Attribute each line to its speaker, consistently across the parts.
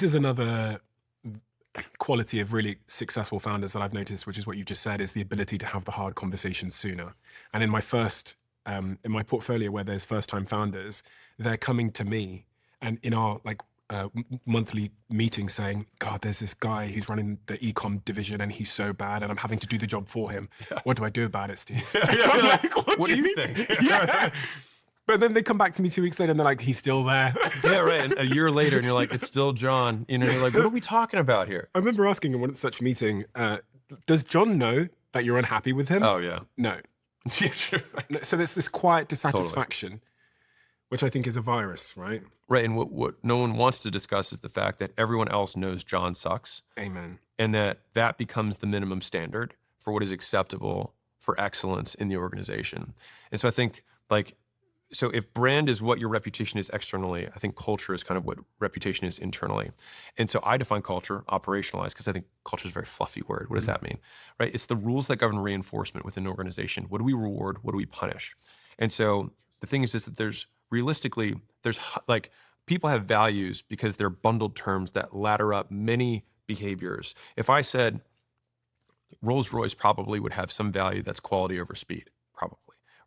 Speaker 1: There's another quality of really successful founders that I've noticed, which is what you just said, is the ability to have the hard conversations sooner. And in my portfolio where there's first time founders, they're coming to me and in our monthly meeting saying, God, there's this guy who's running the ecom division and he's so bad and I'm having to do the job for him.
Speaker 2: Yeah.
Speaker 1: What do I do about it, Steve?
Speaker 2: I'm like, what do you think?
Speaker 1: Yeah. But then they come back to me 2 weeks later and they're like, he's still there.
Speaker 2: Yeah, right. And a year later, and you're like, it's still John. You know, you're like, what are we talking about here?
Speaker 1: I remember asking in one such meeting, does John know that you're unhappy with him?
Speaker 2: Oh, yeah.
Speaker 1: No.
Speaker 2: Yeah, sure.
Speaker 1: No, so there's this quiet dissatisfaction, which I think is a virus, right?
Speaker 2: Right. And what no one wants to discuss is the fact that everyone else knows John sucks.
Speaker 1: Amen.
Speaker 2: And that becomes the minimum standard for what is acceptable for excellence in the organization. And so I think so if brand is what your reputation is externally, I think culture is kind of what reputation is internally. And so I define culture, operationalize, because I think culture is a very fluffy word. What does that mean? Right? It's the rules that govern reinforcement within an organization. What do we reward? What do we punish? And so the thing is that there's people have values because they're bundled terms that ladder up many behaviors. If I said Rolls-Royce probably would have some value that's quality over speed, probably.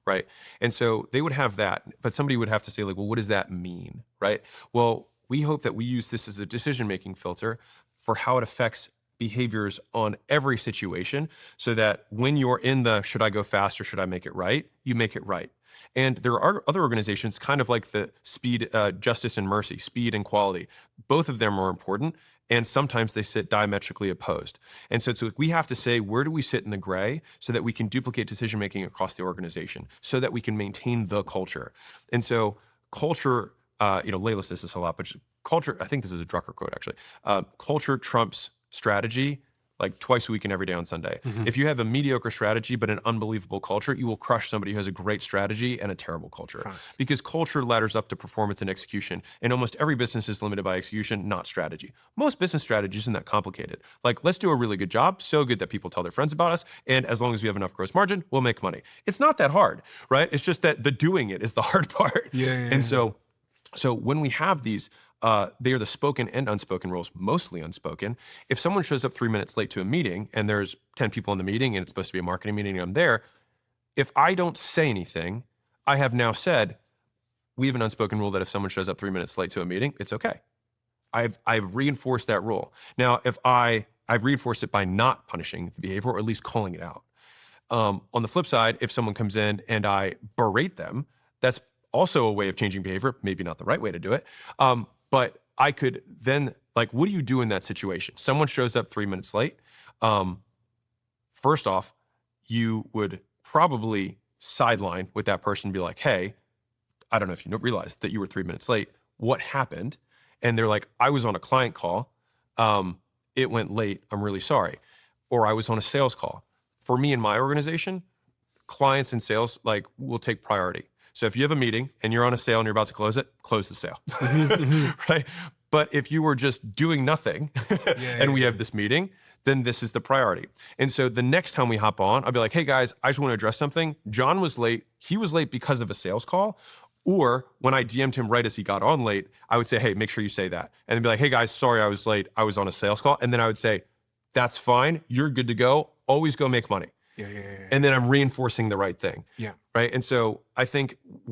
Speaker 2: Right. And so they would have that, but somebody would have to say, like, well, what does that mean? Right. Well, we hope that we use this as a decision-making filter for how it affects behaviors on every situation so that when you're in the should I go fast or should I make it right, you make it right. And there are other organizations, kind of like the speed, justice and mercy, speed and quality. Both of them are important. And sometimes they sit diametrically opposed. And so we have to say, where do we sit in the gray so that we can duplicate decision-making across the organization so that we can maintain the culture. And so culture, Layla says this a lot, but culture, I think this is a Drucker quote actually, culture trumps strategy like twice a week and every day on Sunday. Mm-hmm. If you have a mediocre strategy but an unbelievable culture, you will crush somebody who has a great strategy and a terrible culture.
Speaker 1: Thanks.
Speaker 2: Because culture ladders up to performance and execution. And almost every business is limited by execution, not strategy. Most business strategy isn't that complicated. Like, let's do a really good job, so good that people tell their friends about us, and as long as we have enough gross margin, we'll make money. It's not that hard, right? It's just that the doing it is the hard part.
Speaker 1: Yeah.
Speaker 2: So when we have these, they are the spoken and unspoken rules, mostly unspoken. If someone shows up 3 minutes late to a meeting and there's 10 people in the meeting and it's supposed to be a marketing meeting and I'm there, if I don't say anything, I have now said, we have an unspoken rule that if someone shows up 3 minutes late to a meeting, it's okay. I've reinforced that rule. Now, if I've reinforced it by not punishing the behavior or at least calling it out. On the flip side, if someone comes in and I berate them, that's also a way of changing behavior, maybe not the right way to do it. But I could then, what do you do in that situation? Someone shows up 3 minutes late. First off, you would probably sideline with that person and be like, hey, I don't know if you realized that you were 3 minutes late. What happened? And they're like, I was on a client call. It went late. I'm really sorry. Or I was on a sales call. For me in my organization, clients and sales will take priority. So if you have a meeting and you're on a sale and you're about to close it, close the sale, right? But if you were just doing nothing we have this meeting, then this is the priority. And so the next time we hop on, I'll be like, hey guys, I just want to address something. John was late. He was late because of a sales call. Or when I DM'd him right as he got on late, I would say, hey, make sure you say that. And then be like, hey guys, sorry I was late. I was on a sales call. And then I would say, that's fine. You're good to go. Always go make money.
Speaker 1: Yeah.
Speaker 2: And then I'm reinforcing the right thing.
Speaker 1: Yeah.
Speaker 2: Right. And so I think